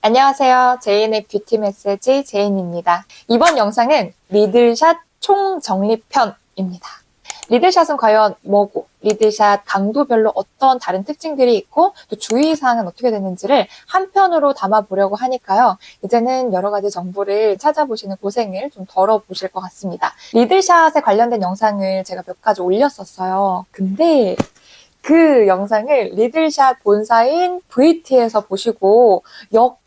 안녕하세요. 제인의 뷰티 메시지 제인입니다. 이번 영상은 리들샷 총정리편입니다. 리들샷은 과연 뭐고, 리들샷 강도별로 어떤 다른 특징들이 있고, 또 주의사항은 어떻게 되는지를 한 편으로 담아보려고 하니까요. 이제는 여러 가지 정보를 찾아보시는 고생을 좀 덜어보실 것 같습니다. 리들샷에 관련된 영상을 제가 몇 가지 올렸었어요. 근데 그 영상을 리들샷 본사인 VT에서 보시고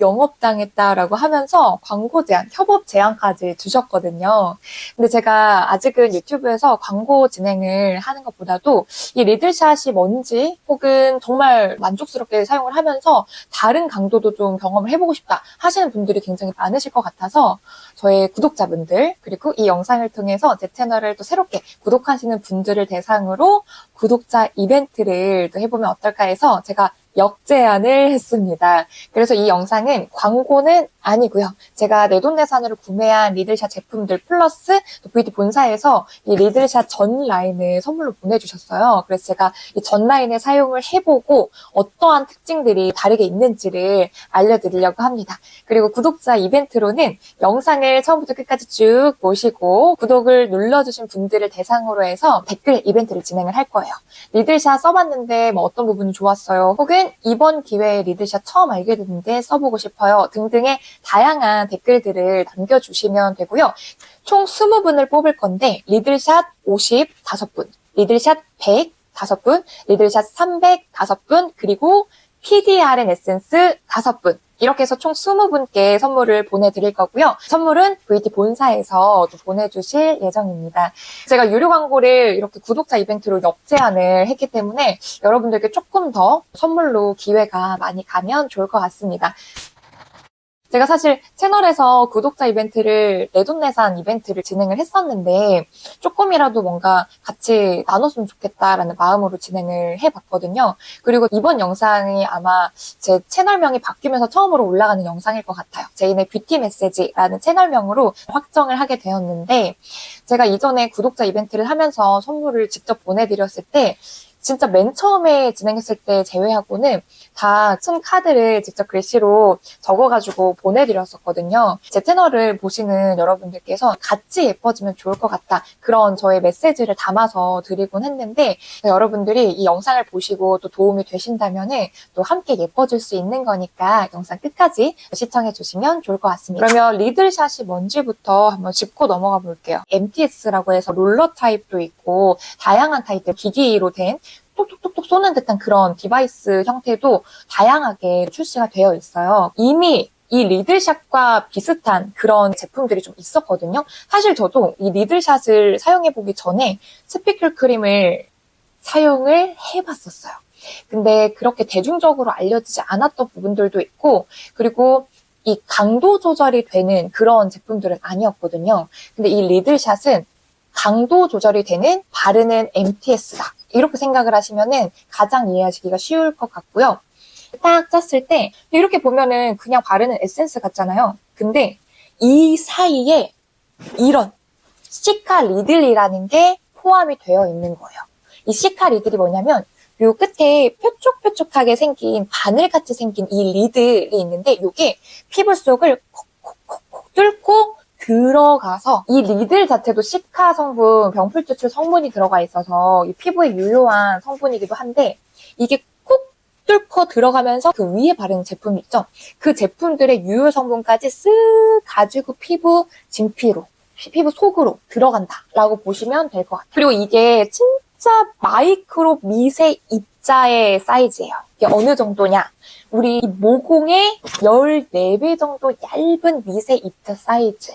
영업당했다라고 하면서 광고 제한, 협업 제한까지 주셨거든요. 근데 제가 아직은 유튜브에서 광고 진행을 하는 것보다도 이 리들샷이 뭔지 혹은 정말 만족스럽게 사용을 하면서 다른 강도도 좀 경험을 해보고 싶다 하시는 분들이 굉장히 많으실 것 같아서 저의 구독자분들 그리고 이 영상을 통해서 제 채널을 또 새롭게 구독하시는 분들을 대상으로 구독자 이벤트를 또 해보면 어떨까 해서 제가 역제안을 했습니다. 그래서 이 영상은 광고는 아니고요. 제가 내돈내산으로 구매한 리들샷 제품들 플러스 또 VT 본사에서 이 리들샷 전 라인을 선물로 보내주셨어요. 그래서 제가 이 전 라인을 사용을 해보고 어떠한 특징들이 다르게 있는지를 알려드리려고 합니다. 그리고 구독자 이벤트로는 영상을 처음부터 끝까지 쭉 보시고 구독을 눌러주신 분들을 대상으로 해서 댓글 이벤트를 진행을 할 거예요. 리들샷 써봤는데 뭐 어떤 부분이 좋았어요? 혹은 이번 기회에 리들샷 처음 알게 됐는데 써보고 싶어요 등등의 다양한 댓글들을 남겨주시면 되고요. 총 20분을 뽑을 건데 리들샷 55분, 리들샷 100 5분, 리들샷 300 5분, 그리고 PDRN 에센스 5분 이렇게 해서 총 20분께 선물을 보내드릴 거고요. 선물은 VT 본사에서 또 보내주실 예정입니다. 제가 유료 광고를 이렇게 구독자 이벤트로 역제안을 했기 때문에 여러분들께 조금 더 선물로 기회가 많이 가면 좋을 것 같습니다. 제가 사실 채널에서 구독자 이벤트를 내돈내산 이벤트를 진행을 했었는데 조금이라도 뭔가 같이 나눴으면 좋겠다라는 마음으로 진행을 해봤거든요. 그리고 이번 영상이 아마 제 채널명이 바뀌면서 처음으로 올라가는 영상일 것 같아요. 제인의 뷰티 메시지라는 채널명으로 확정을 하게 되었는데 제가 이전에 구독자 이벤트를 하면서 선물을 직접 보내드렸을 때 진짜 맨 처음에 진행했을 때 제외하고는 다 쓴 카드를 직접 글씨로 적어가지고 보내드렸었거든요. 제 채널을 보시는 여러분들께서 같이 예뻐지면 좋을 것 같다. 그런 저의 메시지를 담아서 드리곤 했는데 여러분들이 이 영상을 보시고 또 도움이 되신다면 또 함께 예뻐질 수 있는 거니까 영상 끝까지 시청해 주시면 좋을 것 같습니다. 그러면 리들샷이 뭔지부터 한번 짚고 넘어가 볼게요. MTS라고 해서 롤러 타입도 있고 다양한 타입들 기기로 된 톡톡톡톡 쏘는 듯한 그런 디바이스 형태도 다양하게 출시가 되어 있어요. 이미 이 리들샷과 비슷한 그런 제품들이 좀 있었거든요. 사실 저도 이 리들샷을 사용해보기 전에 스피클 크림을 사용을 해봤었어요. 근데 그렇게 대중적으로 알려지지 않았던 부분들도 있고 그리고 이 강도 조절이 되는 그런 제품들은 아니었거든요. 근데 이 리들샷은 강도 조절이 되는 바르는 MTS다. 이렇게 생각을 하시면은 가장 이해하시기가 쉬울 것 같고요. 딱 짰을 때 이렇게 보면은 그냥 바르는 에센스 같잖아요. 근데 이 사이에 이런 시카 리들이라는 게 포함이 되어 있는 거예요. 이 시카 리들이 뭐냐면 요 끝에 뾰족뾰족하게 생긴 바늘같이 생긴 이 리들이 있는데 이게 피부 속을 콕콕콕콕 뚫고 들어가서 이 리들 자체도 시카 성분, 병풀 추출 성분이 들어가 있어서 이 피부에 유효한 성분이기도 한데 이게 콕 뚫고 들어가면서 그 위에 바르는 제품 있죠? 그 제품들의 유효 성분까지 쓱 가지고 피부 진피로, 피부 속으로 들어간다라고 보시면 될 것 같아요. 그리고 이게 진짜 마이크로 미세 입자의 사이즈예요. 이게 어느 정도냐? 우리 모공의 14배 정도 얇은 미세 입자 사이즈.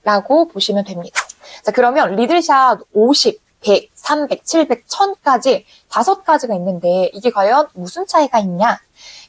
라고 보시면 됩니다. 자, 그러면 리들샷 50, 100, 300, 700, 1000까지 5가지가 있는데 이게 과연 무슨 차이가 있냐?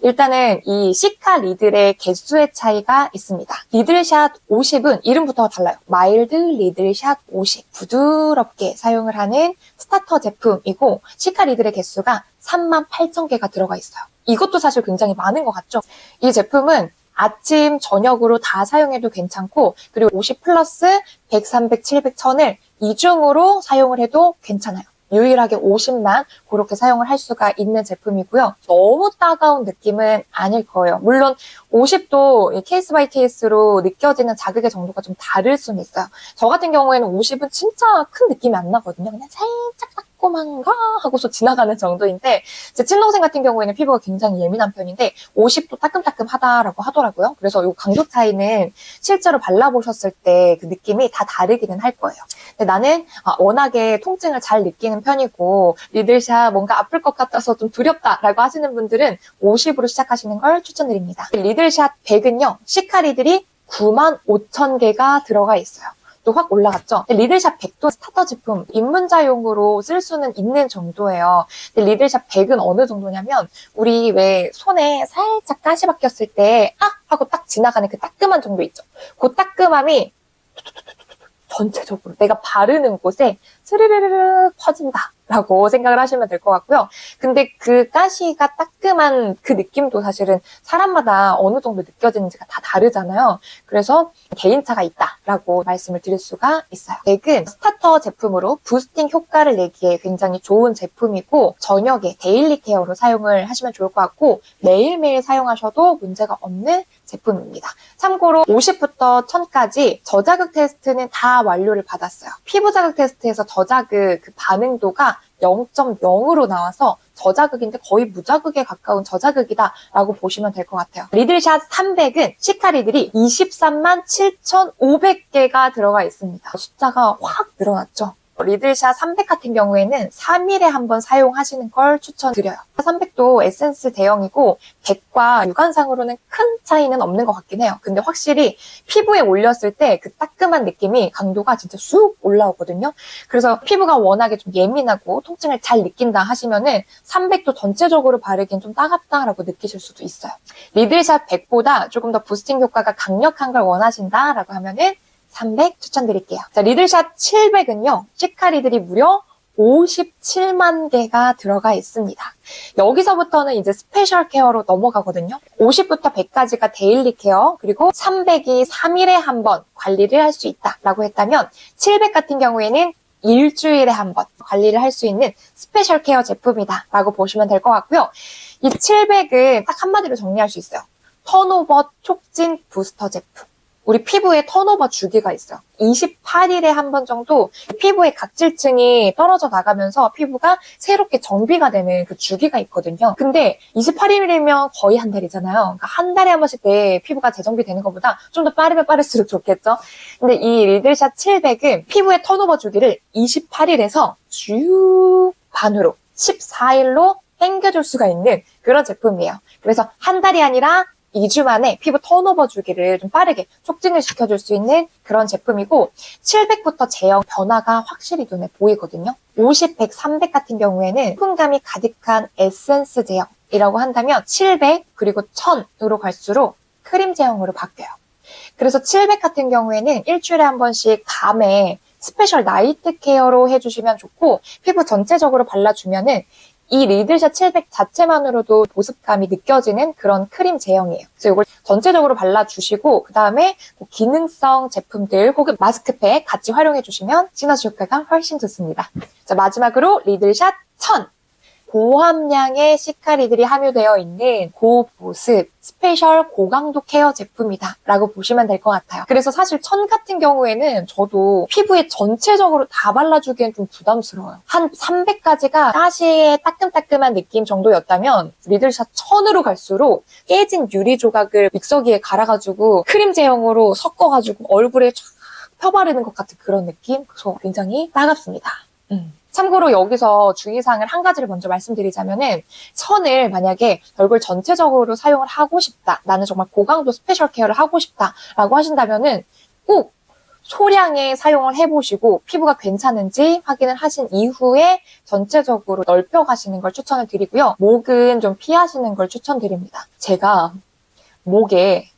일단은 이 시카 리들의 개수의 차이가 있습니다. 리들샷 50은 이름부터가 달라요. 마일드 리들샷 50. 부드럽게 사용을 하는 스타터 제품이고 시카 리들의 개수가 38,000개가 들어가 있어요. 이것도 사실 굉장히 많은 것 같죠? 이 제품은 아침, 저녁으로 다 사용해도 괜찮고 그리고 50 플러스 100, 300, 700, 1000을 이중으로 사용을 해도 괜찮아요. 유일하게 50만 그렇게 사용을 할 수가 있는 제품이고요. 너무 따가운 느낌은 아닐 거예요. 물론 50도 케이스 바이 케이스로 느껴지는 자극의 정도가 좀 다를 수는 있어요. 저 같은 경우에는 50은 진짜 큰 느낌이 안 나거든요. 그냥 살짝 따끔한가 하고서 지나가는 정도인데 제 친동생 같은 경우에는 피부가 굉장히 예민한 편인데 50도 따끔따끔하다라고 하더라고요. 그래서 이 강도 차이는 실제로 발라보셨을 때 그 느낌이 다 다르기는 할 거예요. 근데 나는 워낙에 통증을 잘 느끼는 편이고 리들샷 뭔가 아플 것 같아서 좀 두렵다라고 하시는 분들은 50으로 시작하시는 걸 추천드립니다. 리들샷 100은요. 시카리들이 95,000개가 들어가 있어요. 또 확 올라갔죠. 리들샷 100도 스타터 제품, 입문자용으로 쓸 수는 있는 정도예요. 근데 리들샷 100은 어느 정도냐면 우리 왜 손에 살짝 가시 박혔을 때 하고 딱 지나가는 그 따끔한 정도 있죠. 그 따끔함이 전체적으로 내가 바르는 곳에 스르르르 퍼진다라고 생각을 하시면 될 것 같고요. 근데 그 가시가 따끔한 그 느낌도 사실은 사람마다 어느 정도 느껴지는지가 다 다르잖아요. 그래서 개인차가 있다라고 말씀을 드릴 수가 있어요. 맥은 스타터 제품으로 부스팅 효과를 내기에 굉장히 좋은 제품이고 저녁에 데일리 케어로 사용을 하시면 좋을 것 같고 매일매일 사용하셔도 문제가 없는 제품입니다. 참고로 50부터 1000까지 저자극 테스트는 다 완료를 받았어요. 피부 자극 테스트에서 저자극 그 반응도가 0.0으로 나와서 저자극인데 거의 무자극에 가까운 저자극이다라고 보시면 될 것 같아요. 리들샷 300은 시카리들이 23만 7,500개가 들어가 있습니다. 숫자가 확 늘어났죠. 리들샷 300 같은 경우에는 3일에 한 번 사용하시는 걸 추천드려요. 300도 에센스 대용이고 100과 육안상으로는 큰 차이는 없는 것 같긴 해요. 근데 확실히 피부에 올렸을 때 그 따끔한 느낌이 강도가 진짜 쑥 올라오거든요. 그래서 피부가 워낙에 좀 예민하고 통증을 잘 느낀다 하시면은 300도 전체적으로 바르기엔 좀 따갑다라고 느끼실 수도 있어요. 리들샷 100보다 조금 더 부스팅 효과가 강력한 걸 원하신다라고 하면은 300 추천드릴게요. 자, 리들샷 700은요. 시카리들이 무려 57만 개가 들어가 있습니다. 여기서부터는 이제 스페셜 케어로 넘어가거든요. 50부터 100까지가 데일리 케어, 그리고 300이 3일에 한 번 관리를 할 수 있다라고 했다면 700 같은 경우에는 일주일에 한 번 관리를 할 수 있는 스페셜 케어 제품이다라고 보시면 될 것 같고요. 이 700은 딱 한마디로 정리할 수 있어요. 턴오버 촉진 부스터 제품. 우리 피부에 턴오버 주기가 있어요. 28일에 한 번 정도 피부의 각질층이 떨어져 나가면서 피부가 새롭게 정비가 되는 그 주기가 있거든요. 근데 28일이면 거의 한 달이잖아요. 그러니까 한 달에 한 번씩 내 피부가 재정비되는 것보다 좀 더 빠르면 빠를수록 좋겠죠. 근데 이 리들샷 700은 피부의 턴오버 주기를 28일에서 쭉 반으로 14일로 당겨줄 수가 있는 그런 제품이에요. 그래서 한 달이 아니라 2주 만에 피부 턴오버 주기를 좀 빠르게 촉진을 시켜줄 수 있는 그런 제품이고 700부터 제형 변화가 확실히 눈에 보이거든요. 50, 100, 300 같은 경우에는 수분감이 가득한 에센스 제형이라고 한다면 700 그리고 1000으로 갈수록 크림 제형으로 바뀌어요. 그래서 700 같은 경우에는 일주일에 한 번씩 밤에 스페셜 나이트 케어로 해주시면 좋고 피부 전체적으로 발라주면은 이 리들샷 700 자체만으로도 보습감이 느껴지는 그런 크림 제형이에요. 그래서 이걸 전체적으로 발라주시고 그 다음에 기능성 제품들 혹은 마스크팩 같이 활용해주시면 시너지 효과가 훨씬 좋습니다. 자, 마지막으로 리들샷 1000! 고함량의 시카리들이 함유되어 있는 고보습 스페셜 고강도 케어 제품이다 라고 보시면 될 것 같아요. 그래서 사실 1000 같은 경우에는 저도 피부에 전체적으로 다 발라주기엔 좀 부담스러워요. 한 300까지가 가시의 따끔따끔한 느낌 정도였다면 리들샷 1000으로 갈수록 깨진 유리 조각을 믹서기에 갈아가지고 크림 제형으로 섞어가지고 얼굴에 쫙 펴바르는 것 같은 그런 느낌? 그래서 굉장히 따갑습니다. 참고로 여기서 주의사항을 한 가지를 먼저 말씀드리자면은 천을 만약에 얼굴 전체적으로 사용을 하고 싶다. 나는 정말 고강도 스페셜 케어를 하고 싶다라고 하신다면은 꼭 소량의 사용을 해보시고 피부가 괜찮은지 확인을 하신 이후에 전체적으로 넓혀 가시는 걸 추천을 드리고요. 목은 좀 피하시는 걸 추천드립니다. 제가 목에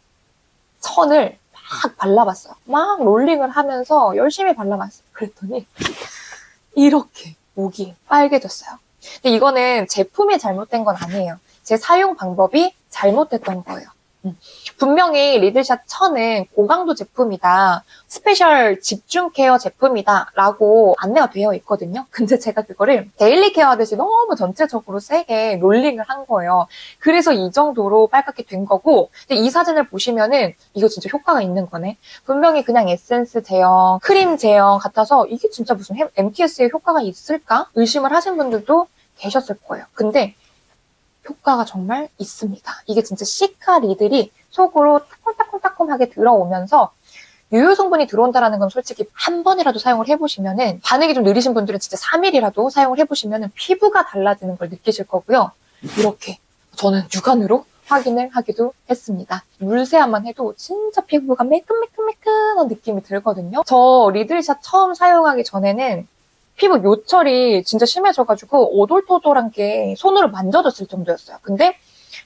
천을 막 발라봤어요. 막 롤링을 하면서 열심히 발라봤어요. 그랬더니 이렇게 목이 빨개졌어요. 근데 이거는 제품이 잘못된 건 아니에요. 제 사용 방법이 잘못됐던 거예요. 분명히 리들샷 1000은 고강도 제품이다, 스페셜 집중 케어 제품이다 라고 안내가 되어 있거든요. 근데 제가 그거를 데일리 케어 하듯이 너무 전체적으로 세게 롤링을 한 거예요. 그래서 이 정도로 빨갛게 된 거고, 근데 이 사진을 보시면은 이거 진짜 효과가 있는 거네. 분명히 그냥 에센스 제형, 크림 제형 같아서 이게 진짜 무슨 MTS에 효과가 있을까? 의심을 하신 분들도 계셨을 거예요. 근데 효과가 정말 있습니다. 이게 진짜 시카 리들이 속으로 따끔따끔따끔하게 들어오면서 유효 성분이 들어온다는 건 솔직히 한 번이라도 사용을 해보시면은, 반응이 좀 느리신 분들은 진짜 3일이라도 사용을 해보시면은 피부가 달라지는 걸 느끼실 거고요. 이렇게 저는 육안으로 확인을 하기도 했습니다. 물세안만 해도 진짜 피부가 매끈매끈매끈한 느낌이 들거든요. 저 리들샷 처음 사용하기 전에는 피부 요철이 진짜 심해져가지고 오돌토돌한 게 손으로 만져졌을 정도였어요. 근데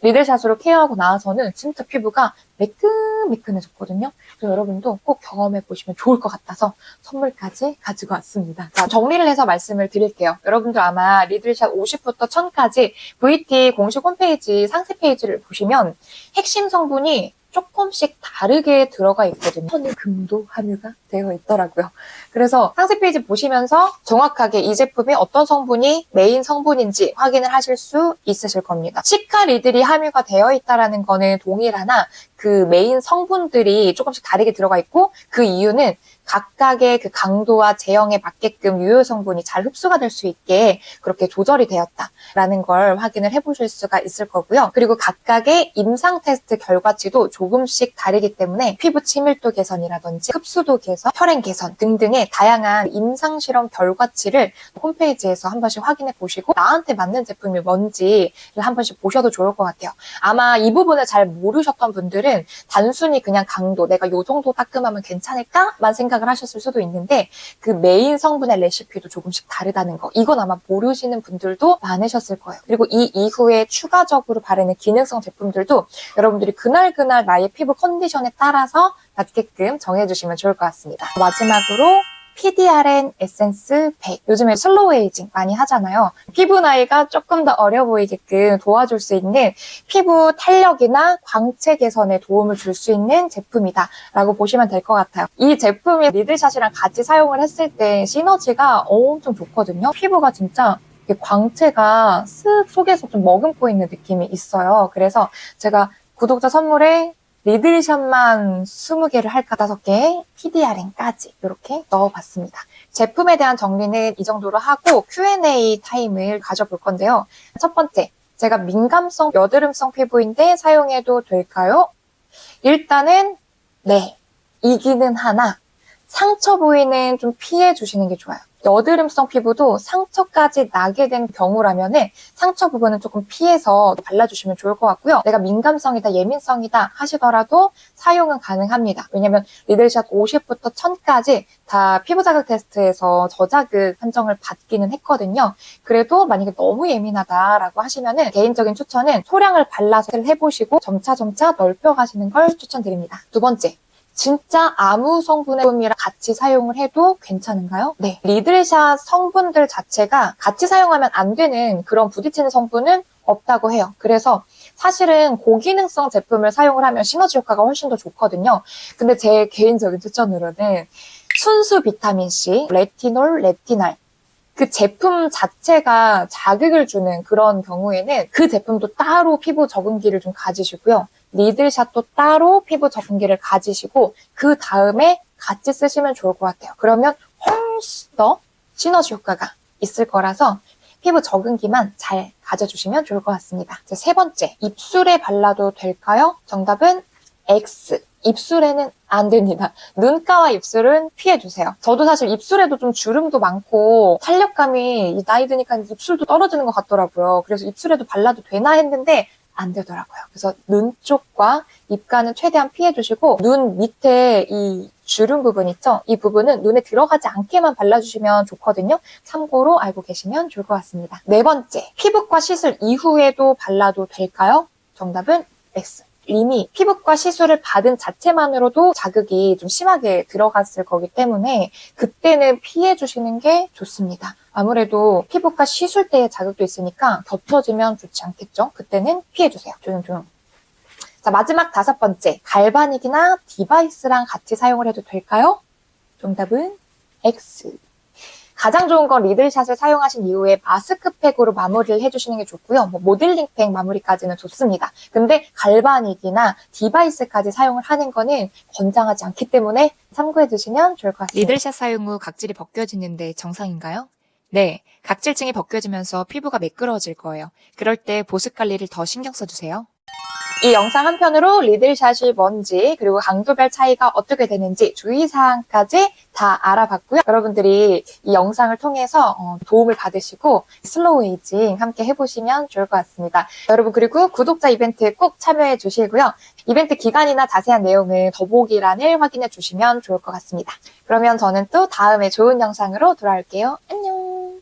리들샷으로 케어하고 나와서는 진짜 피부가 매끈매끈해졌거든요. 그래서 여러분도 꼭 경험해보시면 좋을 것 같아서 선물까지 가지고 왔습니다. 자, 정리를 해서 말씀을 드릴게요. 여러분들 아마 리들샷 50부터 1000까지 VT 공식 홈페이지 상세 페이지를 보시면 핵심 성분이 조금씩 다르게 들어가 있거든요. 천이 금도 함유가 되어 있더라고요. 그래서 상세 페이지 보시면서 정확하게 이 제품이 어떤 성분이 메인 성분인지 확인을 하실 수 있으실 겁니다. 시카 리들이 함유가 되어 있다는 거는 동일하나 그 메인 성분들이 조금씩 다르게 들어가 있고, 그 이유는 각각의 그 강도와 제형에 맞게끔 유효 성분이 잘 흡수가 될 수 있게 그렇게 조절이 되었다라는 걸 확인을 해보실 수가 있을 거고요. 그리고 각각의 임상 테스트 결과치도 조금씩 다르기 때문에 피부 친밀도 개선이라든지 흡수도 개선, 혈행 개선 등등의 다양한 임상 실험 결과치를 홈페이지에서 한 번씩 확인해 보시고 나한테 맞는 제품이 뭔지를 한 번씩 보셔도 좋을 것 같아요. 아마 이 부분을 잘 모르셨던 분들은 단순히 그냥 강도, 내가 이 정도 따끔하면 괜찮을까만 생각을 하셨을 수도 있는데, 그 메인 성분의 레시피도 조금씩 다르다는 거, 이건 아마 모르시는 분들도 많으셨을 거예요. 그리고 이 이후에 추가적으로 바르는 기능성 제품들도 여러분들이 그날그날 나의 피부 컨디션에 따라서 맞게끔 정해주시면 좋을 것 같습니다. 마지막으로 PDRN 에센스 100. 요즘에 슬로우 에이징 많이 하잖아요. 피부 나이가 조금 더 어려 보이게끔 도와줄 수 있는 피부 탄력이나 광채 개선에 도움을 줄 수 있는 제품이다 라고 보시면 될 것 같아요. 이 제품이 리들샷이랑 같이 사용을 했을 때 시너지가 엄청 좋거든요. 피부가 진짜 광채가 쓱 속에서 좀 머금고 있는 느낌이 있어요. 그래서 제가 구독자 선물에 리들샷만 20개를 할까 5개, PDRN까지 이렇게 넣어봤습니다. 제품에 대한 정리는 이 정도로 하고 Q&A 타임을 가져볼 건데요. 첫 번째, 제가 민감성, 여드름성 피부인데 사용해도 될까요? 일단은 네, 이기는 하나 상처 부위는 좀 피해 주시는 게 좋아요. 여드름성 피부도 상처까지 나게 된 경우라면은 상처 부분은 조금 피해서 발라주시면 좋을 것 같고요. 내가 민감성이다, 예민성이다 하시더라도 사용은 가능합니다. 왜냐면 리들샷 50부터 1000까지 다 피부 자극 테스트에서 저자극 판정을 받기는 했거든요. 그래도 만약에 너무 예민하다라고 하시면은 개인적인 추천은 소량을 발라서 해보시고 점차 넓혀가시는 걸 추천드립니다. 두 번째, 진짜 아무 성분의 제품이랑 같이 사용을 해도 괜찮은가요? 네. 리들샷 성분들 자체가 같이 사용하면 안 되는 그런 부딪히는 성분은 없다고 해요. 그래서 사실은 고기능성 제품을 사용을 하면 시너지 효과가 훨씬 더 좋거든요. 근데 제 개인적인 추천으로는 순수 비타민C, 레티놀, 레티날, 그 제품 자체가 자극을 주는 그런 경우에는 그 제품도 따로 피부 적응기를 좀 가지시고요. 리들샷도 따로 피부 적응기를 가지시고 그 다음에 같이 쓰시면 좋을 것 같아요. 그러면 훨씬 더 시너지 효과가 있을 거라서 피부 적응기만 잘 가져주시면 좋을 것 같습니다. 세 번째, 입술에 발라도 될까요? 정답은 X. 입술에는 안 됩니다. 눈가와 입술은 피해주세요. 저도 사실 입술에도 좀 주름도 많고 탄력감이 나이 드니까 입술도 떨어지는 것 같더라고요. 그래서 입술에도 발라도 되나 했는데 안 되더라고요. 그래서 눈 쪽과 입가는 최대한 피해주시고 눈 밑에 이 주름 부분 있죠? 이 부분은 눈에 들어가지 않게만 발라주시면 좋거든요. 참고로 알고 계시면 좋을 것 같습니다. 네 번째, 피부과 시술 이후에도 발라도 될까요? 정답은 X. 이미 피부과 시술을 받은 자체만으로도 자극이 좀 심하게 들어갔을 거기 때문에 그때는 피해주시는 게 좋습니다. 아무래도 피부과 시술 때의 자극도 있으니까 겹쳐지면 좋지 않겠죠? 그때는 피해주세요. 조용조용. 자, 자, 마지막 5번째. 갈바닉이나 디바이스랑 같이 사용을 해도 될까요? 정답은 X. 가장 좋은 건 리들샷을 사용하신 이후에 마스크팩으로 마무리를 해주시는 게 좋고요. 모델링팩 마무리까지는 좋습니다. 근데 갈바닉이나 디바이스까지 사용을 하는 거는 권장하지 않기 때문에 참고해 주시면 좋을 것 같습니다. 리들샷 사용 후 각질이 벗겨지는데 정상인가요? 네, 각질층이 벗겨지면서 피부가 매끄러워질 거예요. 그럴 때 보습 관리를 더 신경 써주세요. 이 영상 한편으로 리들샷이 뭔지 그리고 강도별 차이가 어떻게 되는지 주의사항까지 다 알아봤고요. 여러분들이 이 영상을 통해서 도움을 받으시고 슬로우 에이징 함께 해보시면 좋을 것 같습니다. 여러분 그리고 구독자 이벤트 꼭 참여해 주시고요. 이벤트 기간이나 자세한 내용은 더보기란을 확인해 주시면 좋을 것 같습니다. 그러면 저는 또 다음에 좋은 영상으로 돌아올게요. 안녕!